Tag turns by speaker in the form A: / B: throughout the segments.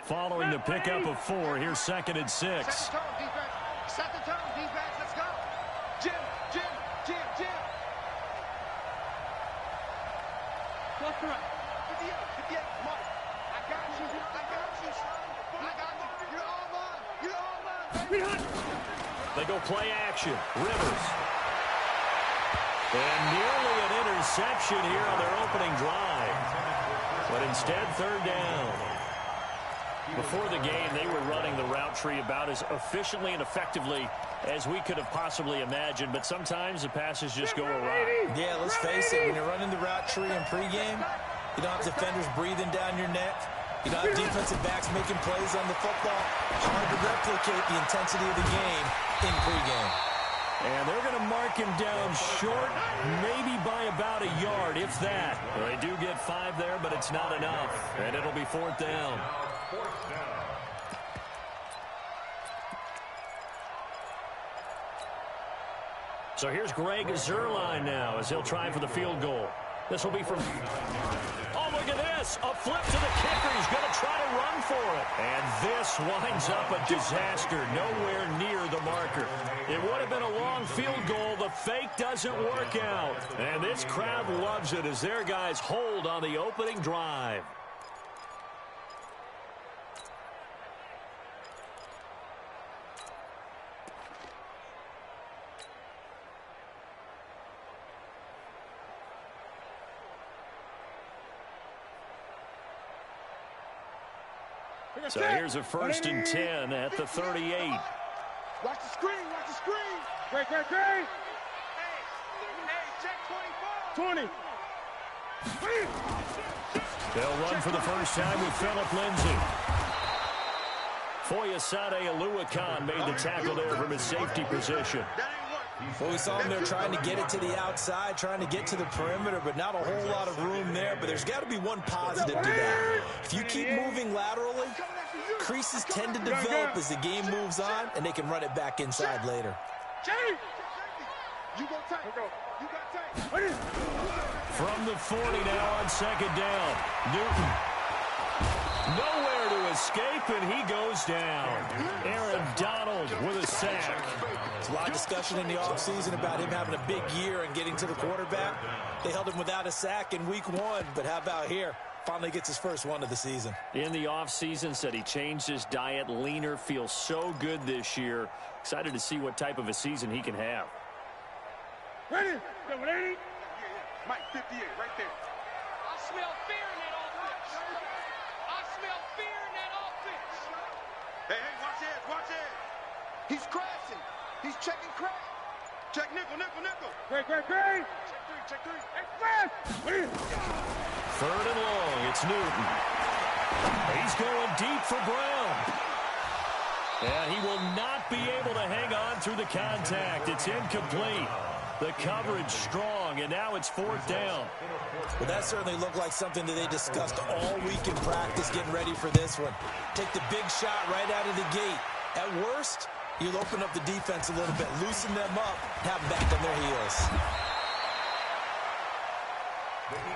A: Following the pickup of 4, here's 2nd and 6.
B: Set the tone, defense. Set the tone, defense. Let's go. Jim. Close to right. 58, Mike. I got you, son. I got you. You're all mine.
A: They go play action. Rivers. And nearly an interception here on their opening drive. But instead, 3rd down. Before the game, they were running the route tree about as efficiently and effectively as we could have possibly imagined, but sometimes the passes just go awry.
C: Yeah, let's face it, when you're running the route tree in pregame, you don't have defenders breathing down your neck. You don't have defensive backs making plays on the football. Hard to replicate the intensity of the game in pregame.
A: And they're going to mark him down short, maybe by about a yard, if that. They do get 5 there, but it's not enough, and it'll be 4th down. So here's Greg Zuerlein now as he'll try for the field goal. This will be from... Oh, look at this. A flip to the kicker. He's going to try to run for it. And this winds up a disaster. Nowhere near the marker. It would have been a long field goal. The fake doesn't work out. And this crowd loves it as their guys hold on the opening drive. So here's a 1st and 10 at the 38.
B: Watch the screen. Great. Hey, check 24. 20.
A: They'll run for the first time with Phillip Lindsay. Foyesade Aluakan made the tackle there from his safety position.
C: Well, we saw him there trying to get it to the outside, trying to get to the perimeter, but not a whole lot of room there. But there's got to be one positive to that. If you keep moving laterally, creases tend to develop as the game moves on, and they can run it back inside later.
A: From the 40 now on 2nd down. Newton. Nowhere to escape, and he goes down. Aaron Donald with a sack.
C: There's a lot of discussion in the offseason about him having a big year and getting to the quarterback. They held him without a sack in week 1, but how about here? Finally gets his first one of the season.
A: In the offseason, said he changed his diet, leaner, feels so good this year. Excited to see what type of a season he can have.
B: Ready? Mike, 58, right there. I smell fear in that offense. Hey, watch it. He's crashing. He's checking crack. Check nickel. Great. Check 3. Hey, fast.
A: 3rd and long, it's Newton. He's going deep for Brown. And he will not be able to hang on through the contact. It's incomplete. The coverage strong, and now it's 4th down.
C: Well, that certainly looked like something that they discussed all week in practice getting ready for this one. Take the big shot right out of the gate. At worst, you'll open up the defense a little bit, loosen them up, have them back on their heels.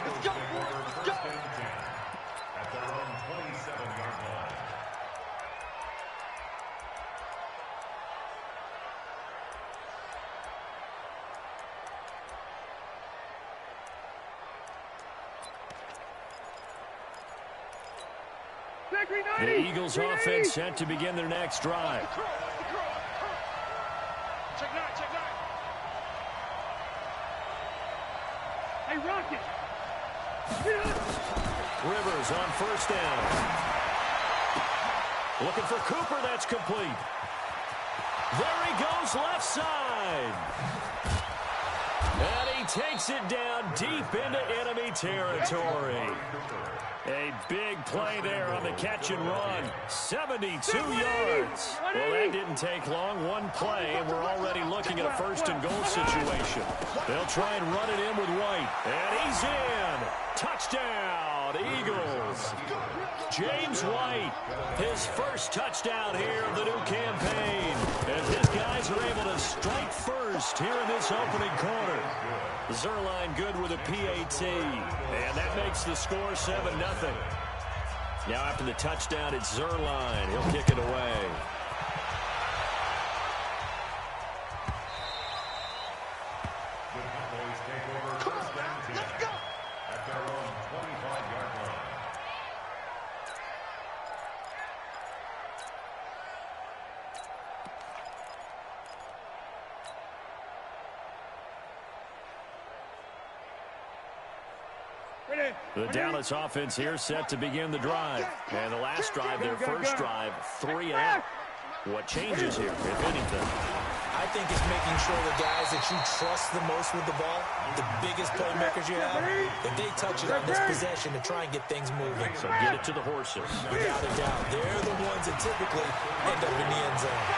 B: Let's go.
D: At their own 27-yard line.
A: The Eagles offense set to begin their next drive.
B: Check 9. Hey, Rocket.
A: Rivers on 1st down. Looking for Cooper, that's complete. There he goes, left side. And he takes it down deep into enemy territory. A big play there on the catch and run. 72 yards. Well, that didn't take long. One play, and we're already looking at a 1st and goal situation. They'll try and run it in with White. And he's in. Touchdown, Eagles. James White, his first touchdown here of the new campaign. As his guys are able to strike first here in this opening quarter. Zuerlein good with a PAT. And that makes the score 7-0. Now after the touchdown, it's Zerline. He'll kick it away.
D: The Cowboys take over first down 10 at their own 25-yard line.
A: The Dallas offense here set to begin the drive. And the last drive, their first drive, 3 and out. What changes here, if anything?
C: I think it's making sure the guys that you trust the most with the ball, the biggest playmakers you have, if they touch it on this possession to try and get things moving.
A: So get it to the horses.
C: Without a doubt, they're the ones that typically end up in the end zone.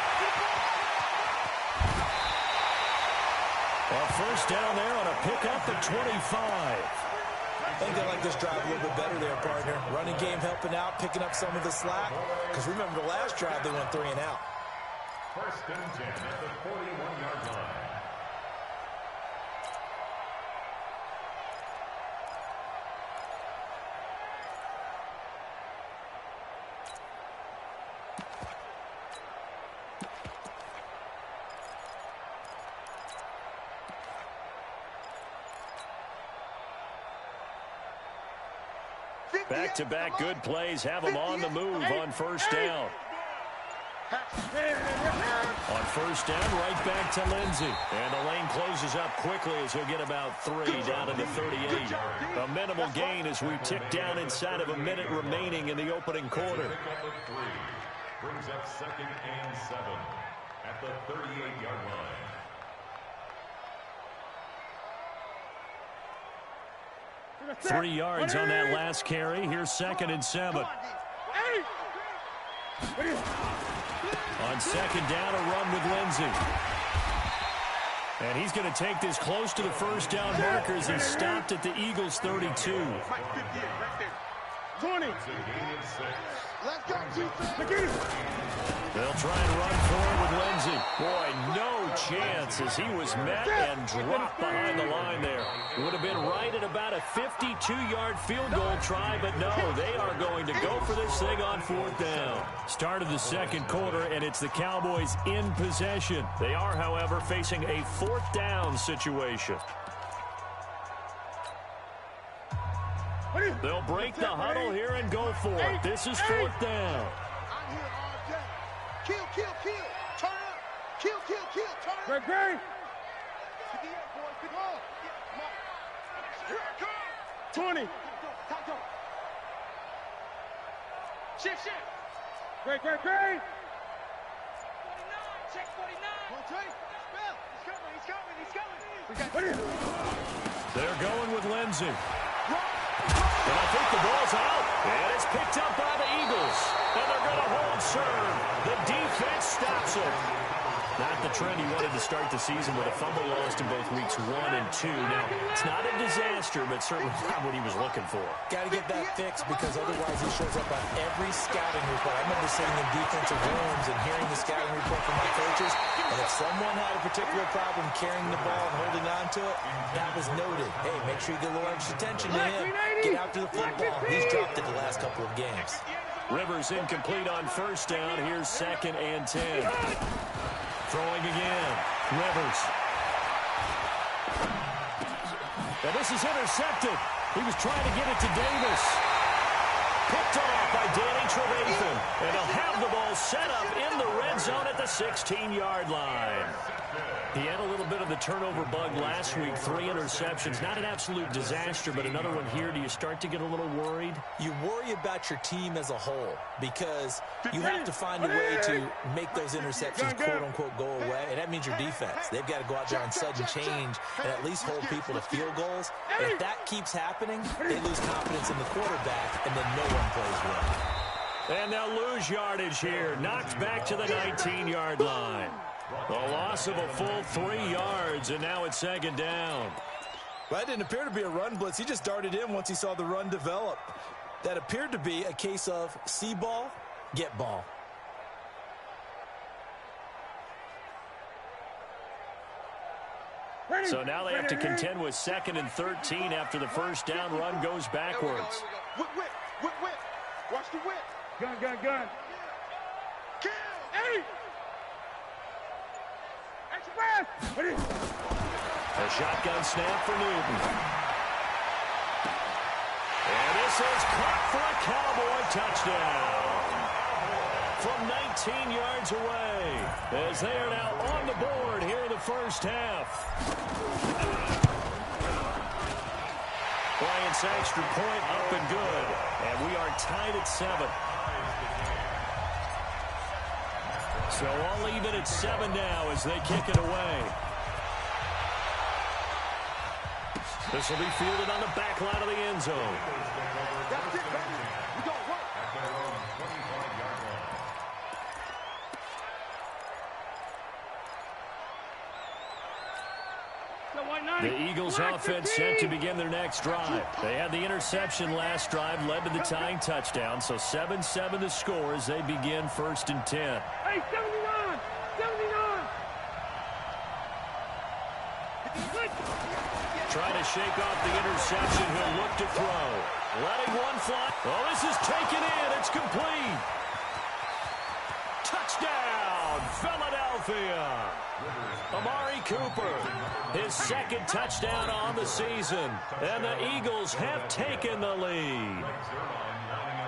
A: A first down there on a pickup at 25.
C: I think they like this drive a little bit better there, partner. Running game helping out, picking up some of the slack. Because remember, the last drive, they went 3 and out.
D: First and 10 at the 41-yard line.
A: Back-to-back good plays have them on the move on first down. On first down, right back to Lindsey. And the lane closes up quickly as he'll get about 3 down to the 38. A minimal gain as we tick down inside of a minute remaining in the opening quarter.
D: Brings up 2nd and 7 at the 38-yard line.
A: 3 yards on that last carry. Here's 2nd and 7. On second down, a run with Lindsey. And he's going to take this close to the first down marker as he's stopped at the Eagles' 32.
B: 20. Let's go, defense.
A: They'll try and run forward with Lindsey. Boy, no chance as he was met and dropped behind the line there. Would have been right at about a 52-yard field goal try, but no, they are going to go for this thing on 4th down. Start of the second quarter, and it's the Cowboys in possession. They are, however, facing a 4th down situation. They'll break the huddle here and go for it. This is 4th down.
B: I'm here all day. Kill, kill, kill. Turn up. Kill, kill, kill. Turn up. Great. 20. Shift. Great. 49. Check 49. He's coming.
A: They're going with Lindsey. And I think the ball's out. And it's picked up by the Eagles. And they're going to hold serve. The defense stops it. Not the trend he wanted to start the season with a fumble lost in both weeks 1 and 2. Now, it's not a disaster, but certainly not what he was looking for.
C: Got to get that fixed because otherwise he shows up on every scouting report. I remember sitting in defensive rooms and hearing the scouting report from my coaches. And if someone had a particular problem carrying the ball and holding on to it, that was noted. Hey, make sure you get a little extra attention to him. Get after the football. He's dropped it the last couple of games.
A: Rivers incomplete on first down. Here's 2nd and 10. Throwing again. Rivers. And this is intercepted. He was trying to get it to Davis. Picked off by Danny Trevathan. And he'll have the ball set up in the red zone at the 16-yard line. He had a little bit of the turnover bug last week. 3 interceptions. Not an absolute disaster, but another one here. Do you start to get a little worried?
C: You worry about your team as a whole because you have to find a way to make those interceptions, quote-unquote, go away. And that means your defense. They've got to go out there on sudden change and at least hold people to field goals. And if that keeps happening, they lose confidence in the quarterback, and then no one plays well.
A: And they'll lose yardage here. Knocked back to the 19-yard line. The loss of a full 3 yards, and now it's 2nd down.
C: Well, that didn't appear to be a run blitz. He just darted in once he saw the run develop. That appeared to be a case of see ball, get ball.
A: So now they have to contend with 2nd and 13 after the first down run goes backwards.
B: Whip. Watch Watch the whip.
E: Gun.
B: Kill.
E: Hey! Express! Ready?
A: A shotgun snap for Newton. And this is caught for a Cowboy touchdown. From 19 yards away, as they are now on the board here in the first half. Bryant's extra point up and good, and we are tied at 7. So I'll leave it at 7 now as they kick it away. This will be fielded on the back line of the end zone.
B: That's it, baby. We gonna work.
A: The Eagles offense set to begin their next drive. They had the interception last drive, led to the tying touchdown. So 7-7 the score as they begin 1st and 10.
E: Hey, 79! 79!
A: Trying to shake off the interception. He'll look to throw. Letting one fly. Oh, this is taken in. It's complete. Touchdown, Philadelphia. Amari Cooper, his 2nd touchdown on the season. And the Eagles have taken the lead.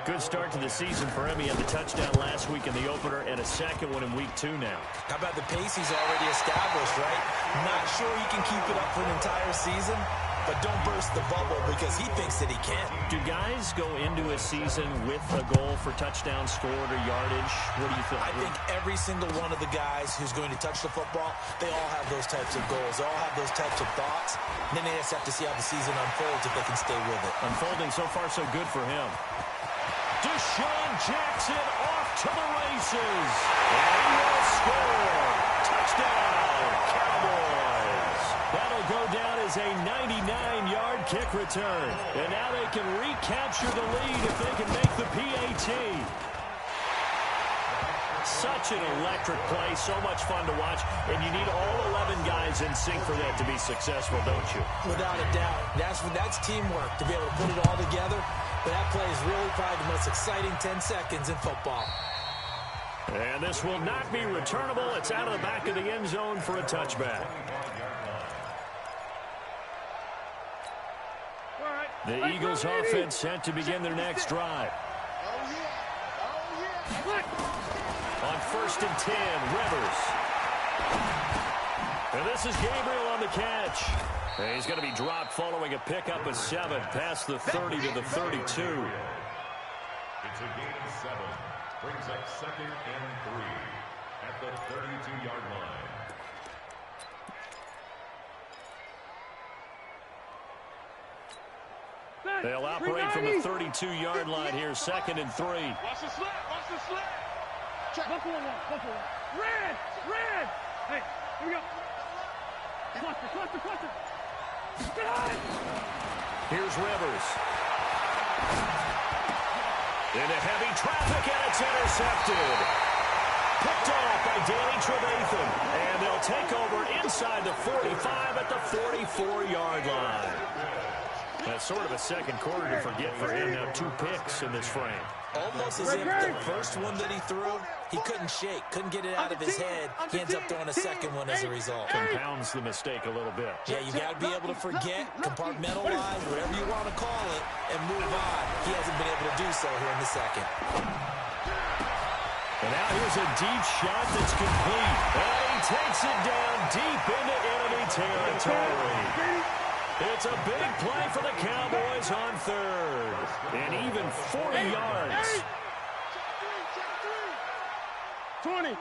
A: Good start to the season for him. He had the touchdown last week in the opener and a 2nd one in week 2 now.
C: How about the pace he's already established, right? Not sure he can keep it up for an entire season, but don't burst the bubble because he thinks that he can.
A: Do guys go into a season with a goal for touchdown scored or yardage? What do you think?
C: I think every single one of the guys who's going to touch the football, they all have those types of goals. They all have those types of thoughts. And then they just have to see how the season unfolds if they can stay with it.
A: Unfolding so far so good for him. Deshaun Jackson off to the races. And he will score. Touchdown, Cowboys. That'll go down as a 99-yard kick return. And now they can recapture the lead if they can make the PAT. Such an electric play, so much fun to watch, and you need all 11 guys in sync for that to be successful, don't you?
C: Without a doubt. That's teamwork, to be able to put it all together. But that play is really probably the most exciting 10 seconds in football.
A: And this will not be returnable. It's out of the back of the end zone for a touchback. The Eagles offense set to begin their next drive. On 1st and 10, Rivers. And this is Gabriel on the catch. And he's going to be dropped following a pickup of 7 past the 30 to the 32.
D: It's a gain of 7. Brings up 2nd and 3 at the 32-yard line.
A: They'll operate from the 32-yard line here, 2nd and 3.
B: Watch the slap. Watch the slap. Check.
E: Buffalo. Red! Hey, here we go. Cluster. Get on!
A: Here's Rivers. Into heavy traffic, and it's intercepted. Picked off by Danny Trevathan. And they'll take over inside the 45 at the 44-yard line. That's sort of a second quarter to forget for him. Now 2 picks in this frame.
C: Almost as if the first one that he threw, he couldn't shake, couldn't get it out of his head. He ends up throwing a second one as a result.
A: Compounds the mistake a little bit.
C: Yeah, you got to be able to forget, compartmentalize, whatever you want to call it, and move on. He hasn't been able to do so here in the second.
A: And now here's a deep shot that's complete. And he takes it down deep into enemy territory. It's a big play for the Cowboys on 3rd. And even 40 yards.
E: 20.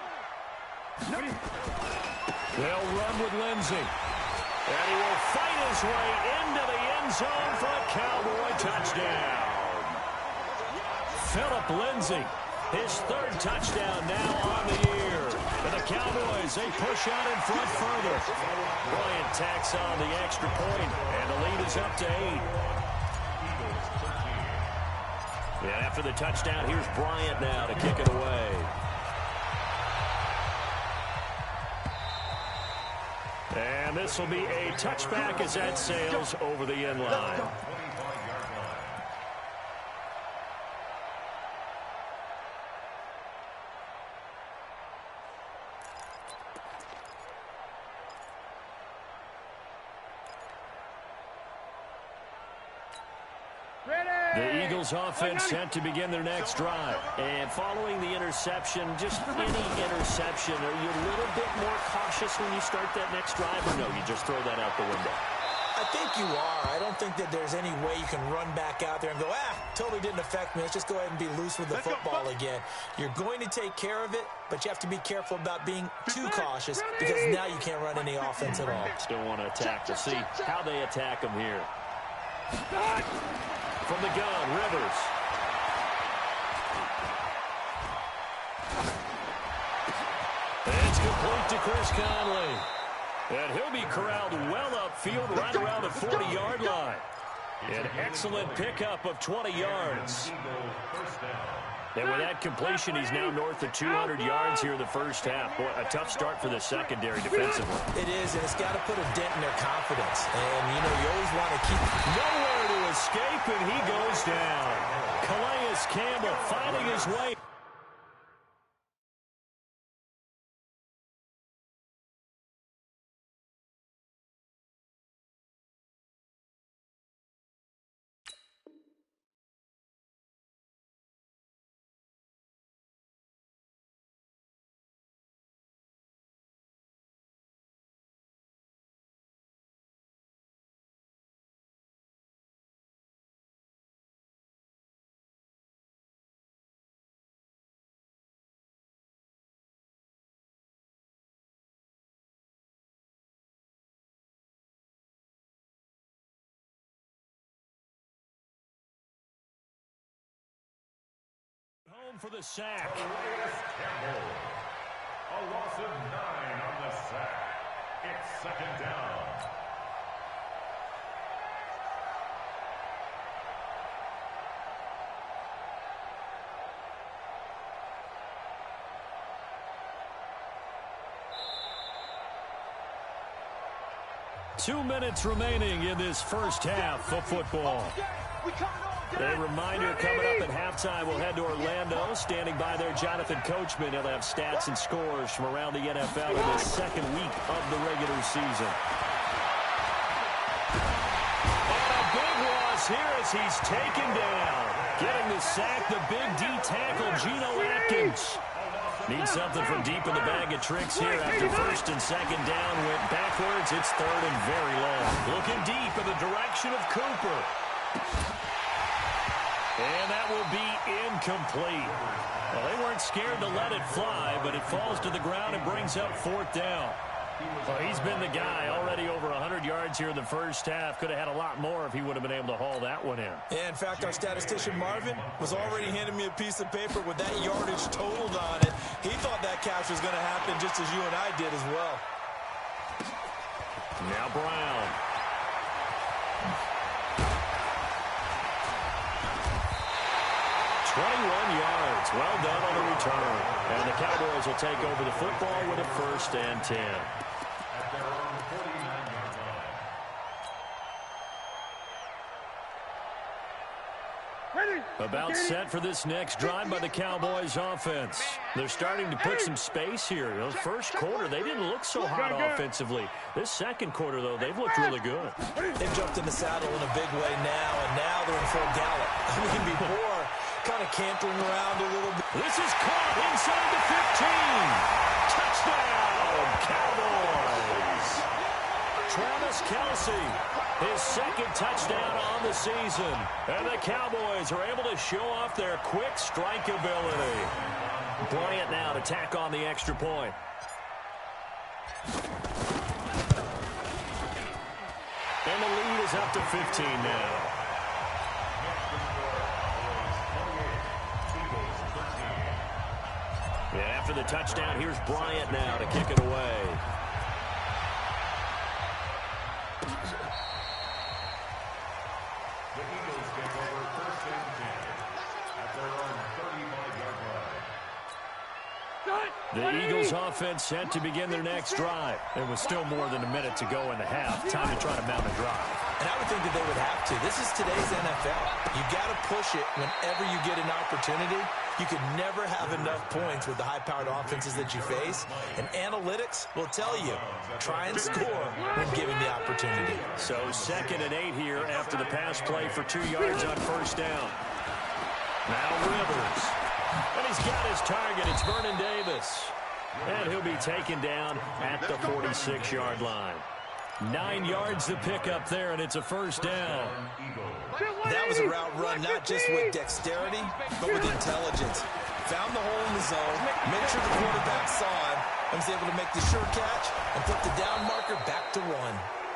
A: They'll run with Lindsey. And he will fight his way into the end zone for a Cowboy touchdown. Phillip Lindsey, his 3rd touchdown now on the year. And the Cowboys, they push out in front further. Bryant tacks on the extra point, and the lead is up to 8. And after the touchdown, here's Bryant now to kick it away. And this will be a touchback as that sails over the end line. Eagles offense set to begin their next drive.
F: And following the interception, just any interception, are you a little bit more cautious when you start that next drive, or no, you just throw that out the window?
C: I think you are. I don't think that there's any way you can run back out there and go, totally didn't affect me. Let's just go ahead and be loose with the football again. You're going to take care of it, but you have to be careful about being too cautious because now you can't run any offense at all.
A: Still want to attack. We'll see how they attack them here. From the gun, Rivers. It's complete to Chris Conley. And he'll be corralled well upfield right around the 40-yard line. An excellent pickup of 20 yards. And with that completion, he's now north of 200 yards here in the first half. Boy, a tough start for the secondary defensively.
C: It is, and it's got to put a dent in their confidence. And, you know, you always want to keep
A: nowhere to escape, and he goes down. Calais Campbell finding his way. Home for the sack.
D: Campbell. A loss of 9 on the sack. It's second down.
A: Two minutes remaining in this first half of football. A reminder coming up at halftime, we'll head to Orlando. Standing by there, Jonathan Coachman. He'll have stats and scores from around the NFL in the second week of the regular season. And a big loss here as he's taken down. Getting the sack, the big D tackle, Geno Atkins. Needs something from deep in the bag of tricks here after first and second down. Went backwards. It's third and very long. Looking deep in the direction of Cooper. And that will be incomplete. Well, they weren't scared to let it fly, but it falls to the ground and brings up fourth down. Well, he's been the guy already over 100 yards here in the first half. Could have had a lot more if he would have been able to haul that one in.
C: Yeah, in fact, our statistician Marvin was already handing me a piece of paper with that yardage totaled on it. He thought that catch was going to happen just as you and I did as well.
A: Now Brown. 21 yards. Well done on the return. And the Cowboys will take over the football with a first and 10.
D: At their own 49-yard line.
A: About set for this next drive by the Cowboys offense. They're starting to put some space here. The first quarter, they didn't look so hot offensively. This second quarter, though, they've looked really good.
C: They've jumped in the saddle in a big way now, and now they're in full gallop. I mean, before, kind of cantering around a little bit.
A: This is caught inside the 15. Touchdown, Cowboys. Travis Kelce, his second touchdown on the season. And the Cowboys are able to show off their quick strike ability. Bryant now to tack on the extra point. And the lead is up to 15 now. And after the touchdown, here's Bryant now to kick it away.
D: The Eagles take over first and 10 at their own 35-yard line.
A: The Eagles offense set to begin their next drive. There was still more than a minute to go in the half. Time to try to mount a drive.
C: And I would think that they would have to. This is today's NFL. You got to push it whenever you get an opportunity. You could never have enough points with the high-powered offenses that you face. And analytics will tell you, try and score when given the opportunity.
A: So 2nd and 8 here after the pass play for 2 yards on first down. Now Rivers. And he's got his target. It's Vernon Davis. And he'll be taken down at the 46-yard line. 9 yards to pick up there, and it's a first down.
C: That was a route run, not just with dexterity, but with intelligence. Found the hole in the zone, made sure the quarterback saw him, and was able to make the sure catch and put the down marker back to 1.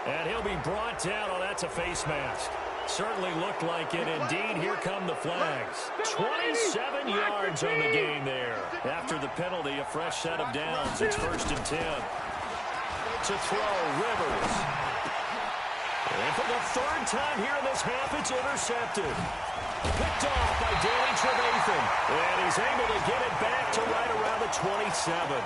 A: And he'll be brought down. Oh, that's a face mask. Certainly looked like it. Indeed, here come the flags. 27 yards on the game there. After the penalty, a fresh set of downs. It's 1st and 10. To throw, Rivers. And for the 3rd time here in this half, it's intercepted. Picked off by Danny Trevathan. And he's able to get it back to right around the 27.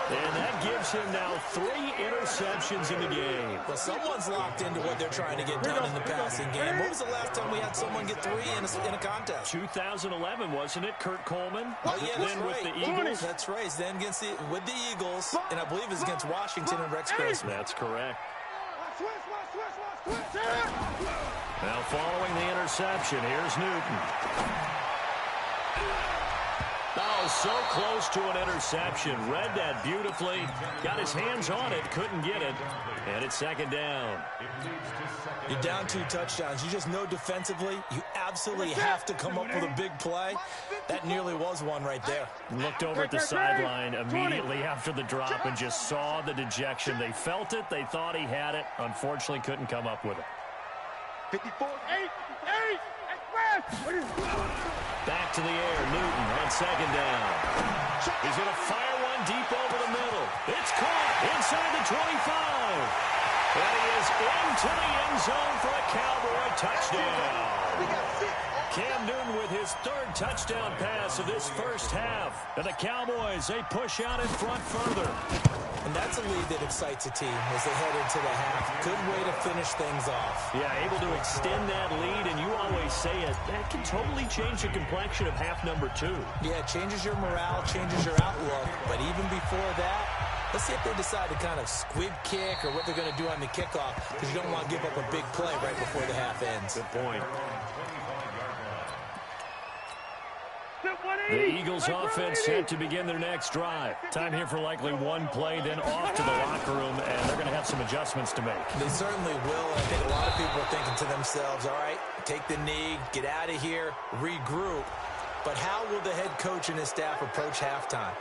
A: And that gives him now 3 interceptions in the game.
C: Well, someone's locked into what they're trying to get done in the passing game. When was the last time we had someone get 3 in a contest?
A: 2011, wasn't it, Kurt Coleman?
C: Oh, yeah, that's
A: then
C: right.
A: With the Eagles.
C: That's right. Then with the Eagles, and I believe it's against Washington and Rex Grossman.
A: That's correct. Now following the interception, here's Newton. Oh, so close to an interception. Read that beautifully. Got his hands on it, couldn't get it. And it's 2nd down.
C: You're down 2 touchdowns. You just know defensively, you absolutely have to come up with a big play. That nearly was one right there.
A: Looked over at the sideline immediately after the drop and just saw the dejection. They felt it. They thought he had it. Unfortunately, couldn't come up with it.
B: 54.
A: Back to the air, Newton on 2nd down. He's going to fire one deep over the middle. It's caught inside the 25. And he is into the end zone for a Cowboy touchdown. Cam Newton with his 3rd touchdown pass of this first half. And the Cowboys, they push out in front further.
C: And that's a lead that excites a team as they head into the half. Good way to finish things off.
A: Yeah, able to extend that lead, and you always say it, that can totally change the complexion of half number 2.
C: Yeah, it changes your morale, changes your outlook. But even before that, let's see if they decide to kind of squib kick or what they're going to do on the kickoff, because you don't want to give up a big play right before the half ends.
A: Good point. The Eagles offense set to begin their next drive. Time here for likely one play, then off to the locker room, and they're going to have some adjustments to make.
C: They certainly will. I think a lot of people are thinking to themselves, all right, take the knee, get out of here, regroup. But how will the head coach and his staff approach halftime?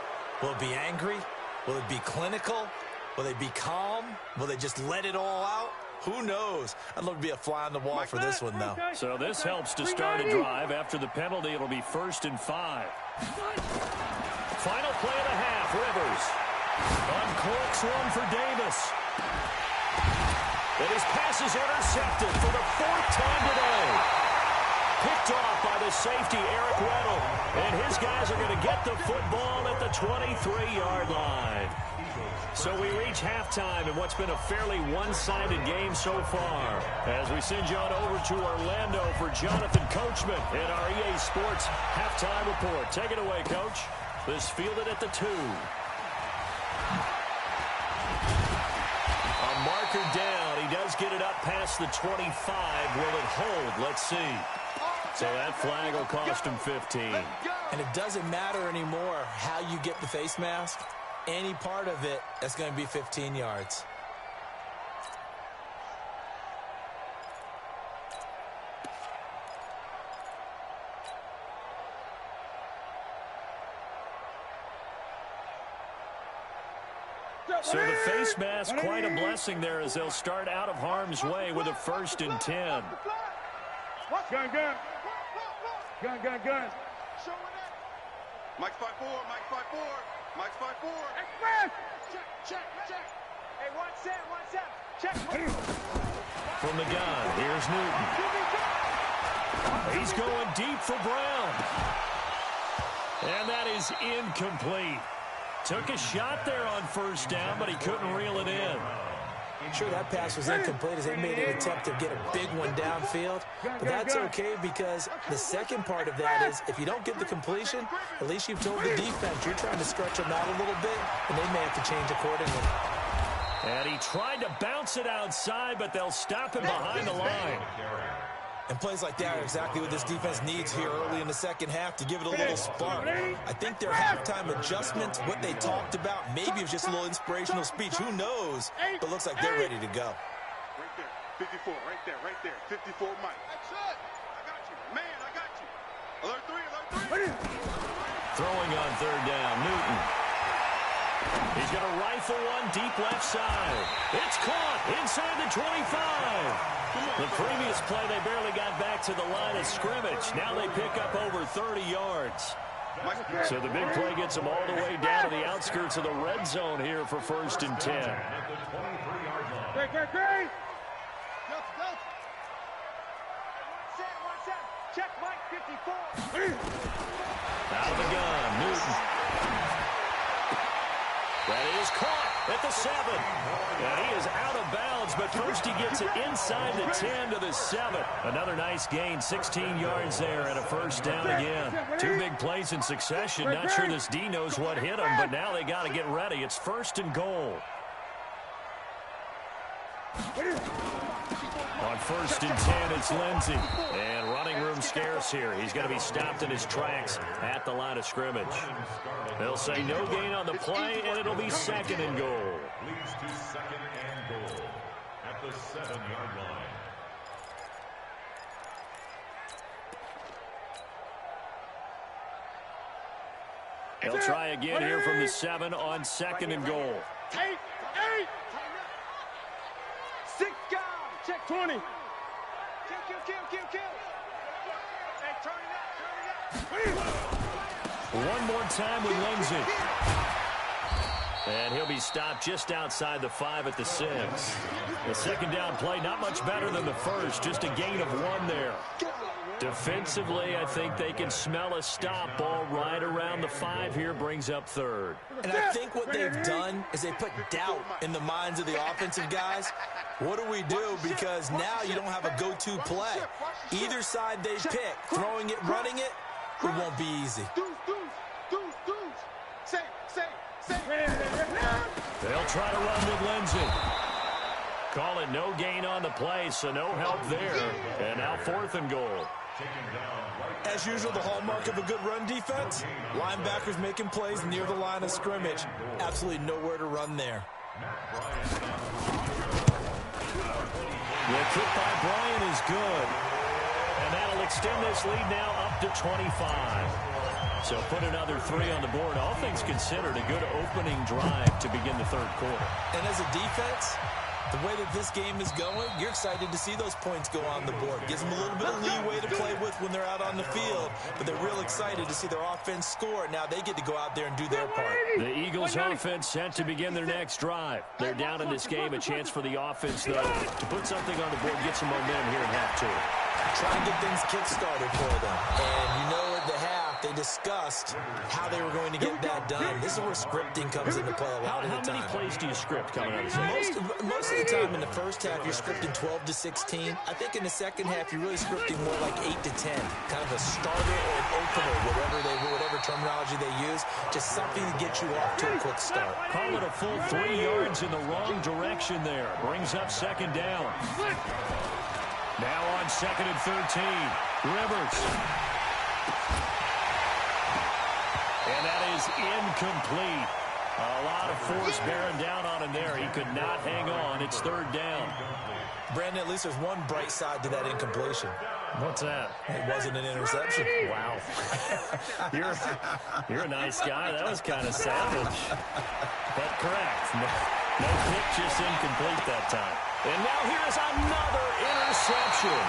C: Will it be angry? Will it be clinical? Will they be calm? Will they just let it all out? Who knows? I'd love to be a fly on the wall for this one, though.
A: So this helps to start a drive. After the penalty, it'll be 1st and 5. Final play of the half, Rivers. Uncorks one for Davis. And his pass is intercepted for the 4th time today. Picked off by the safety, Eric Weddle. And his guys are going to get the football at the 23-yard line. So we reach halftime in what's been a fairly one-sided game so far. As we send you on over to Orlando for Jonathan Coachman in our EA Sports halftime report. Take it away, Coach. This fielded at the 2. A marker down. He does get it up past the 25. Will it hold? Let's see. So that flag will cost him 15.
C: And it doesn't matter anymore how you get the face mask. Any part of it, that's going to be 15 yards.
A: So the face mask, quite a blessing there as they'll start out of harm's way with a 1st and 10.
E: Gun.
B: Mike's 5-4, Mike's 5-4. Mike's 5-4.
E: Express!
B: Check. Hey, 1-7. Check.
A: From the gun, here's Newton. He's going deep for Brown. And that is incomplete. Took a shot there on 1st down, but he couldn't reel it in.
C: Sure, that pass was incomplete as they made an attempt to get a big one downfield. But that's okay because the second part of that is if you don't get the completion, at least you've told the defense you're trying to stretch them out a little bit, and they may have to change accordingly.
A: And he tried to bounce it outside, but they'll stop him behind the line.
C: And plays like that are exactly what this defense needs here early in the second half to give it a little spark. I think their halftime adjustments, what they talked about, maybe it was just a little inspirational speech. Who knows? But looks like they're ready to go.
B: Right there. 54, right there. 54, Mike. That's it. I got you. Man, I got you. Alert three.
A: Throwing on third down, Newton. He's going to rifle one deep left side. It's caught inside the 25. The previous play, they barely got back to the line of scrimmage. Now they pick up over 30 yards. So the big play gets them all the way down to the outskirts of the red zone here for 1st and 10.
E: Great.
B: Check Mike 54.
A: Out of the gun, Newton. That is caught at the 7. And he is out of bounds, but first he gets it inside the 10 to the 7. Another nice gain, 16 yards there and a 1st down again. 2 big plays in succession. Not sure this D knows what hit him, but now they got to get ready. It's 1st and goal. On 1st and 10, it's Lindsey. And running room scarce here. He's going to be stopped in his tracks at the line of scrimmage. They'll say no gain on the play, and it'll be 2nd and goal.
D: Leads to 2nd and goal at the 7-yard line.
A: They'll try again here from the 7 on 2nd and goal.
E: 8.
B: 6 guys.
E: Check 20.
B: Kill. Hey, turn it up.
A: One more time with Lindsey. And he'll be stopped just outside the 5 at the 6. The 2nd down play, not much better than the first, just a gain of 1 there. Defensively, I think they can smell a stop. Ball right around the 5 here, brings up 3rd.
C: And I think what they've done is they put doubt in the minds of the offensive guys. What do we do? Because now you don't have a go-to play. Either side they pick, throwing it, running it, it won't be easy.
A: They'll try to run with Lindsey. Call it no gain on the play, so no help there. And now 4th and goal.
C: As usual, the hallmark of a good run defense, linebackers making plays near the line of scrimmage. Absolutely nowhere to run there.
A: The kick by Bryant is good. And that'll extend this lead now up to 25. So put another 3 on the board. All things considered, a good opening drive to begin the 3rd quarter.
C: And as a defense, the way that this game is going, you're excited to see those points go on the board. Gives them a little bit of leeway to play with when they're out on the field, but they're real excited to see their offense score. Now they get to go out there and do their part.
A: The Eagles offense set to begin their next drive. They're down in this game. A chance for the offense, though, to put something on the board, get some momentum here in half 2.
C: Try and get things kick-started for them. And you know at the half, they discussed how they were going to get that done. This is where scripting comes into play a lot of the time.
A: How many plays do you script coming out of this?
C: Most of the time in the first half, you're scripting 12 to 16. I think in the second half, you're really scripting more like 8 to 10. Kind of a starter or an opener, whatever terminology they use. Just something to get you off to a quick start.
A: Call it a full 3 yards in the wrong direction there. Brings up 2nd down. Now on 2nd and 13. Rivers. And that is incomplete. A lot of force bearing down on him there. He could not hang on. It's 3rd down.
C: Brandon, at least there's one bright side to that incompletion.
A: What's that?
C: It wasn't an interception.
A: Wow. You're a nice guy. That was kind of savage. But correct. No pick, just incomplete that time. And now here's another interception.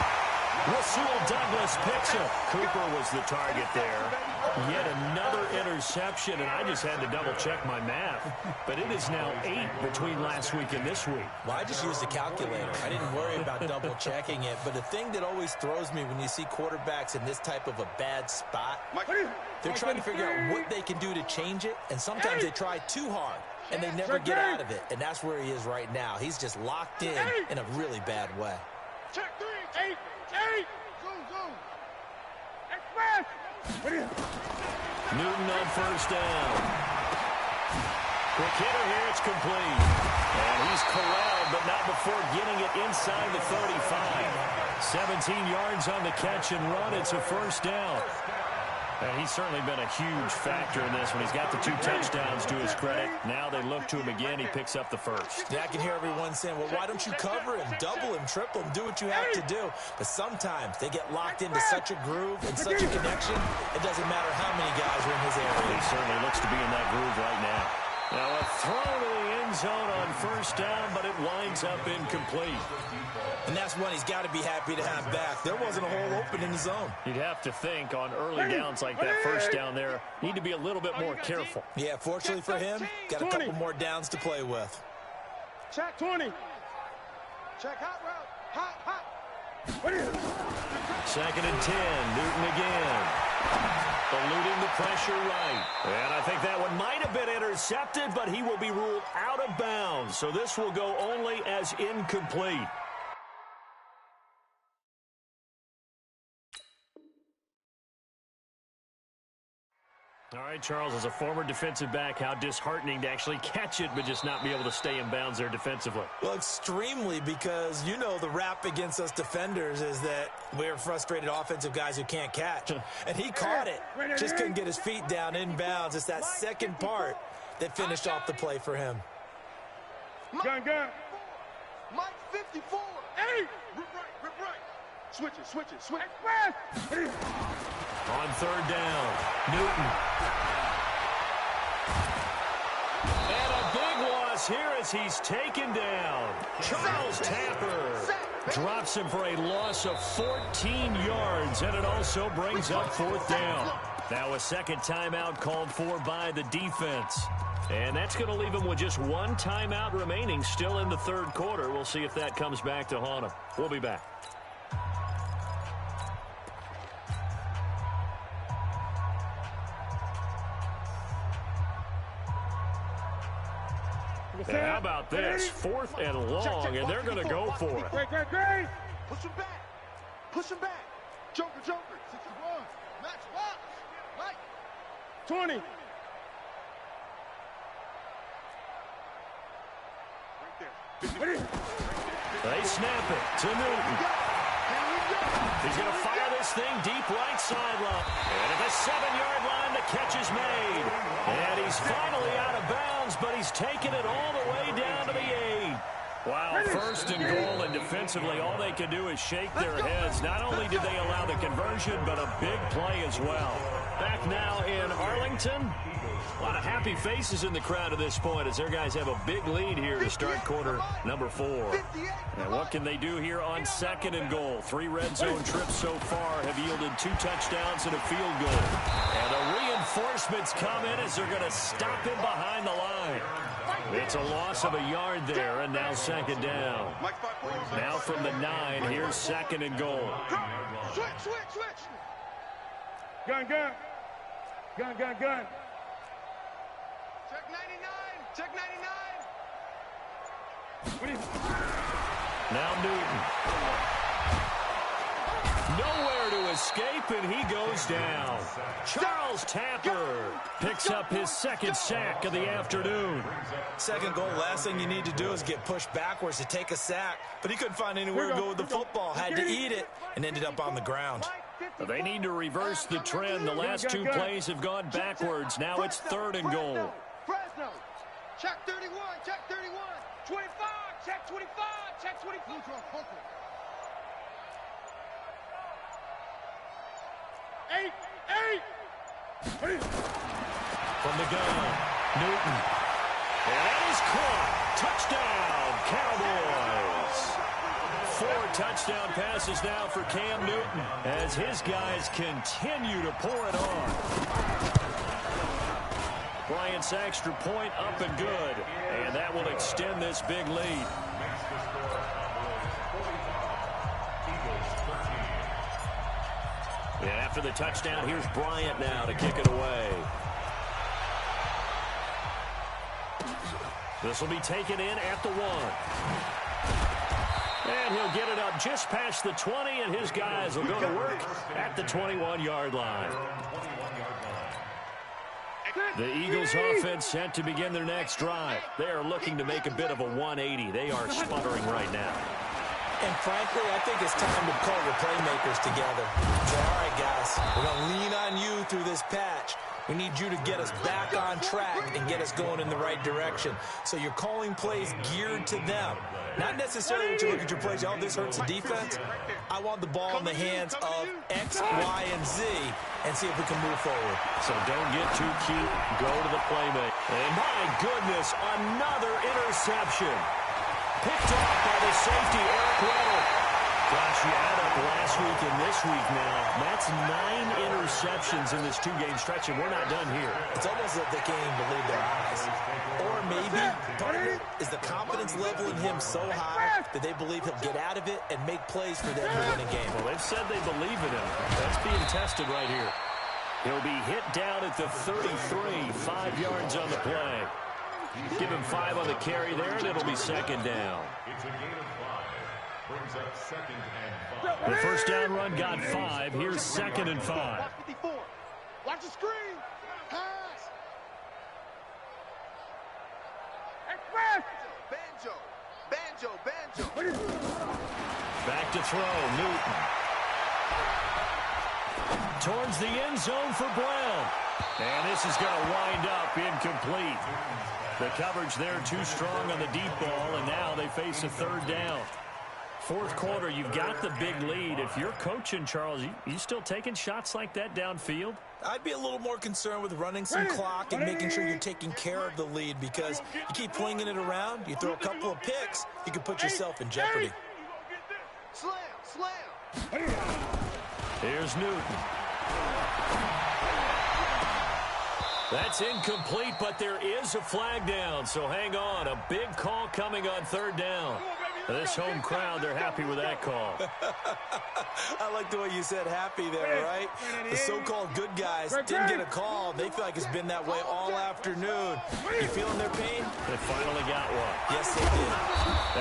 A: Rasul Douglas picks it. Cooper was the target there. Yet another interception, and I just had to double-check my math. But it is now 8 between last week and this week.
C: Well, I just used a calculator. I didn't worry about double-checking it. But the thing that always throws me when you see quarterbacks in this type of a bad spot, they're trying to figure out what they can do to change it, and sometimes they try too hard, and they never get out of it. And that's where he is right now. He's just locked in a really bad way.
E: Check 3. 8. Zoom. Express.
A: Newton on 1st down. Quick hitter here, it's complete. And he's corralled, but not before getting it inside the 35. 17 yards on the catch and run. It's a first down. And he's certainly been a huge factor in this one. He's got the 2 touchdowns to his credit. Now they look to him again. He picks up the first.
C: Yeah, I can hear everyone saying, well, why don't you cover him, double him, triple him, do what you have to do. But sometimes they get locked into such a groove and such a connection, it doesn't matter how many guys are in his area.
A: He certainly looks to be in that groove right now. Now a throw to the end zone on first down, but it winds up incomplete.
C: And that's one he's got to be happy to have back. There wasn't a hole open in the zone.
A: You'd have to think on early downs like that first down there, need to be a little bit more careful.
C: Yeah, fortunately for him, got a couple more downs to play with.
B: Check 20. Check hot route. Hot.
A: 2nd and 10, Newton again. Eluding the pressure right. And I think that one might have been intercepted, but he will be ruled out of bounds. So this will go only as incomplete. All right, Charles, as a former defensive back, how disheartening to actually catch it but just not be able to stay in bounds there defensively.
C: Well, extremely, because you know the rap against us defenders is that we're frustrated offensive guys who can't catch. And he caught it, just couldn't get his feet down in bounds. It's that second part that finished off the play for him.
B: Gun. Mike 54. Hey! Rip right. Switch it.
A: On 3rd down, Newton. And a big loss here as he's taken down. Charles Tapper drops him for a loss of 14 yards, and it also brings up 4th down. Now a second timeout called for by the defense. And that's going to leave him with just 1 timeout remaining still in the 3rd quarter. We'll see if that comes back to haunt him. We'll be back. Now, how about this? 4th and long, and they're going to go for it.
B: Great. Push him back. Joker. 61. Match box. Mike. 20.
A: They snap it to Newton. He's going to fire this thing deep right sideline. And at the 7-yard line, the catch is made. And he's finally out of bounds, but he's taken it all the way down to the 8. Wow, 1st and goal, and defensively, all they can do is shake their heads. Not only did they allow the conversion, but a big play as well. Back now in Arlington. A lot of happy faces in the crowd at this point as their guys have a big lead here to start quarter number 4. And what can they do here on 2nd and goal? 3 red zone trips so far have yielded 2 touchdowns and a field goal. And the reinforcements come in as they're going to stop him behind the line. It's a loss of a yard there, and now 2nd down. Now from the 9, here's 2nd and goal.
B: Switch. Gun. Check 99.
A: Now Newton. Nowhere to escape, and he goes down. Charles Tapper picks up his 2nd sack of the afternoon.
C: 2nd goal, last thing you need to do is get pushed backwards to take a sack. But he couldn't find anywhere to go with the football, had to eat it, and ended up on the ground.
A: They need to reverse the trend. The last 2 plays have gone backwards. Now it's 3rd and goal.
B: Fresno. Check 31. 25. Check 25. 8.
A: From the gun, Newton. And that is caught. Touchdown, Cowboys. 4 touchdown passes now for Cam Newton as his guys continue to pour it on. Bryant's extra point up and good, and that will extend this big lead. And after the touchdown, here's Bryant now to kick it away. This will be taken in at the 1. And he'll get it up just past the 20, and his guys will go to work at the 21-yard line. The Eagles offense set to begin their next drive. They are looking to make a bit of a 180. They are sputtering right now.
C: And frankly, I think it's time to call the playmakers together. Say, all right, guys, we're going to lean on you through this patch. We need you to get us back on track and get us going in the right direction. So you're calling plays geared to them. Not necessarily that you look at your plays, oh, this hurts the defense. I want the ball in the hands of X, Y, and Z and see if we can move forward.
A: So don't get too cute. Go to the playmaker. And my goodness, another interception. Picked off by the safety, Eric Weddle. Gosh, you add up last week and this week now. That's 9 interceptions in this 2-game stretch, and we're not done here.
C: It's almost like they can't even believe their eyes. Or maybe part of it is the confidence level in him so high that they believe he'll get out of it and make plays for them to win a game.
A: Well, they've said they believe in him. That's being tested right here. He'll be hit down at the 33, 5 yards on the play. Give him 5 on the carry there, and it'll be second down.
D: It's a gain of 5. Brings up second and 5.
A: The first down run got 5. Here's second and 5.
B: Watch the screen. Pass. Banjo.
A: Back to throw, Newton. Towards the end zone for Brown. And this is going to wind up incomplete. The coverage there too strong on the deep ball, and now they face a third down. Fourth quarter, you've got the big lead. If you're coaching, Charles, you still taking shots like that downfield?
C: I'd be a little more concerned with running some clock and making sure you're taking care of the lead, because you keep flinging it around, you throw a couple of picks, you can put yourself in jeopardy.
B: Slam.
A: Here's Newton. That's incomplete, but there is a flag down, so hang on. A big call coming on third down. This home crowd, they're happy with that call.
C: I like the way you said happy there, right? The so-called good guys didn't get a call. They feel like it's been that way all afternoon. You feeling their pain?
A: They finally got one.
C: Yes, they did.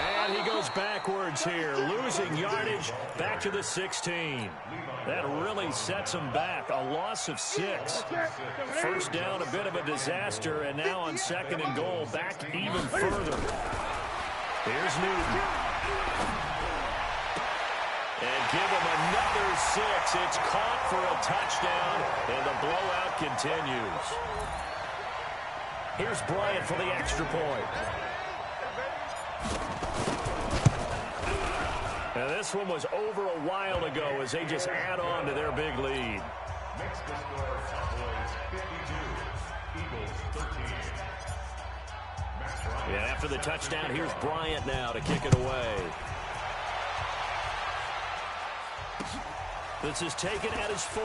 A: And he goes backwards here, losing yardage back to the 16. That really sets him back. A loss of 6. First down, a bit of a disaster, and now on second and goal, back even further. Here's Newton. And give him another 6. It's caught for a touchdown, and the blowout continues. Here's Bryant for the extra point. And this one was over a while ago as they just add on to their big lead.
D: Makes the score Cowboys 52, Eagles 13.
A: Yeah, after the touchdown, here's Bryant now to kick it away. This is taken at his 4.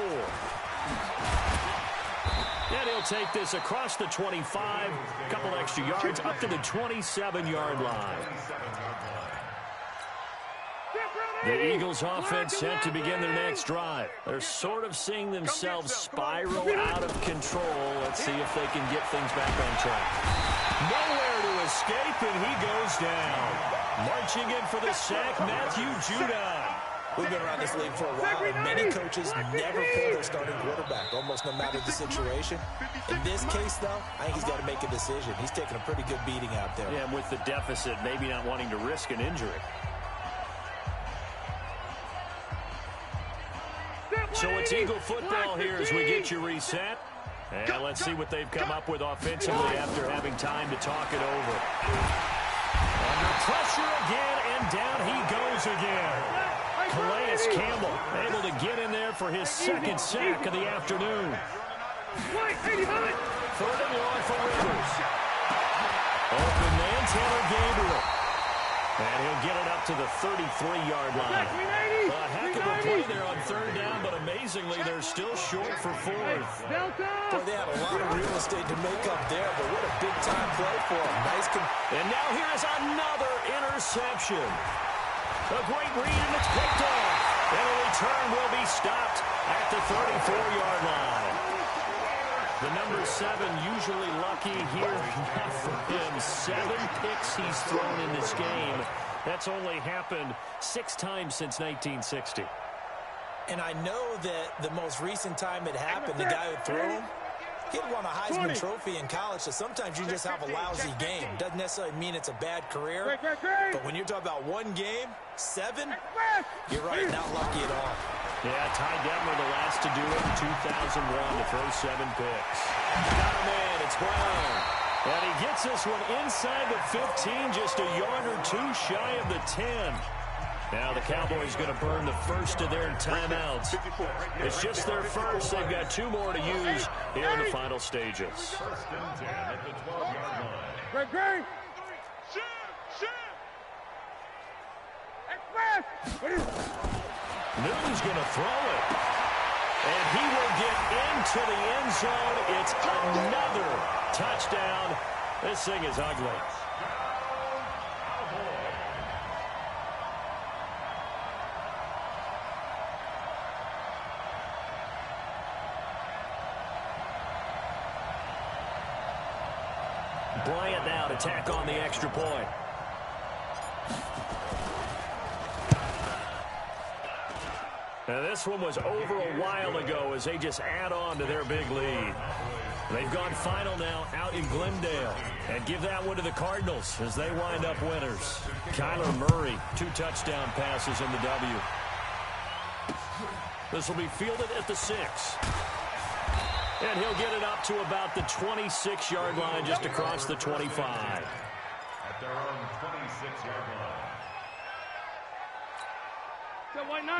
A: And he'll take this across the 25, a couple extra yards, up to the 27-yard line. The Eagles offense set to begin their next drive. They're sort of seeing themselves spiral out of control. Let's see if they can get things back on track. Nowhere to escape, and he goes down. Marching in for the sack, Matthew Judon.
C: We've been around this league for a while, and many coaches never pull their starting quarterback, almost no matter the situation. In this case, though, I think he's got to make a decision. He's taking a pretty good beating out there.
A: Yeah, with the deficit, maybe not wanting to risk an injury. So it's Eagle football here as we get you reset. And let's see what they've come up with offensively after having time to talk it over. Under pressure again, and down he goes again. Calais Campbell able to get in there for his second sack of the afternoon. Third and long for Rivers. Open man, Taylor Gabriel. And he'll get it up to the 33-yard line. A heck of a play there on third down, but amazingly, they're still short for 4th.
C: Boy, they had a lot of real estate to make up there, but what a big-time play for them. Nice.
A: And now here is another interception. A great read, and it's picked off. And a return will be stopped at the 34-yard line. The number 7 usually lucky here, not for him. 7 picks he's thrown in this game. That's only happened 6 times since 1960.
C: And I know that the most recent time it happened, the guy who threw him, He had won a Heisman Trophy in college, so sometimes you just have a lousy game. Doesn't necessarily mean it's a bad career. But when you're talking about one game, 7, you're right, not lucky at all.
A: Yeah, Ty Detmer, the last to do it in 2001 to throw 7 picks. Got him in, it's Brown. And he gets this one inside the 15, just a yard or 2 shy of the 10. Now the Cowboys going to burn the first of their timeouts. It's just their first. They've got 2 more to use here in the final stages.
D: First and 10 at the 12-yard line.
E: Great.
A: Newton's going to throw it. And he will get into the end zone. It's another touchdown. This thing is ugly. Bryant now to tack on the extra point. Now this one was over a while ago as they just add on to their big lead. They've gone final now out in Glendale. And give that one to the Cardinals as they wind up winners. Kyler Murray, 2 touchdown passes in the W. This will be fielded at the 6. And he'll get it up to about the 26-yard line, just across the 25.
D: At their own 26-yard line.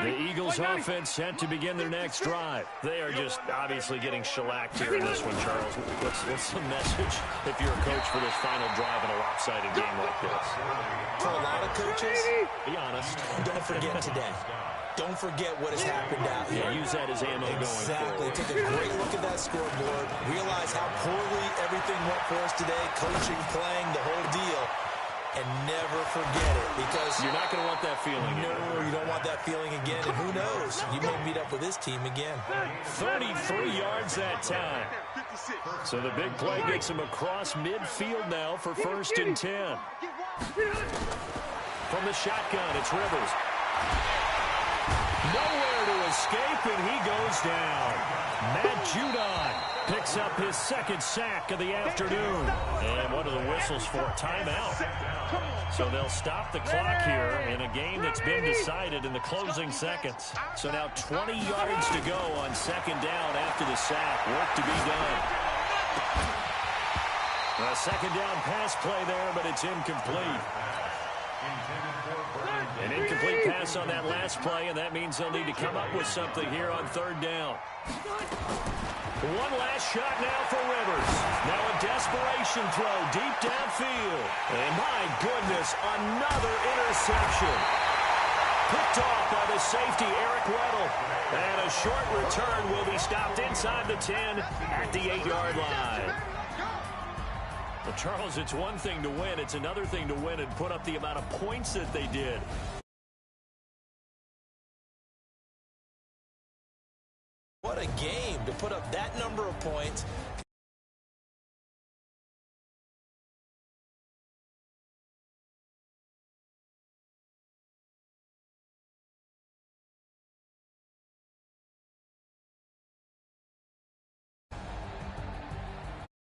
A: The Eagles offense set to begin their next drive. They are just obviously getting shellacked here in this one, Charles. What's the message if you're a coach for this final drive in a lopsided game like this?
C: For a lot of coaches,
A: be honest.
C: Don't forget today. Don't forget what has happened out here.
A: Yeah, use that as ammo going forward.
C: Take a great look at that scoreboard. Realize how poorly everything went for us today. Coaching, playing, the whole deal. And never forget it, because
A: you're not going to want that feeling again.
C: No, you don't want that feeling again. And who knows? You may meet up with this team again.
A: 33 yards that time. So the big play gets him across midfield now for 1st and 10. From the shotgun, it's Rivers. Nowhere to escape, and he goes down. Matt Judon picks up his 2nd sack of the afternoon. And what are the whistles for? Timeout. So they'll stop the clock here in a game that's been decided in the closing seconds. So now 20 yards to go on 2nd down after the sack. Work to be done. A 2nd down pass play there, but it's incomplete. An incomplete pass on that last play, and that means they'll need to come up with something here on 3rd down. One last shot now for Rivers. Now a desperation throw deep downfield. And my goodness, another interception. Picked off by the safety, Eric Weddle. And a short return will be stopped inside the 10 at the 8-yard line. Well, Charles, it's one thing to win. It's another thing to win and put up the amount of points that they did.
C: What a game to put up that number of points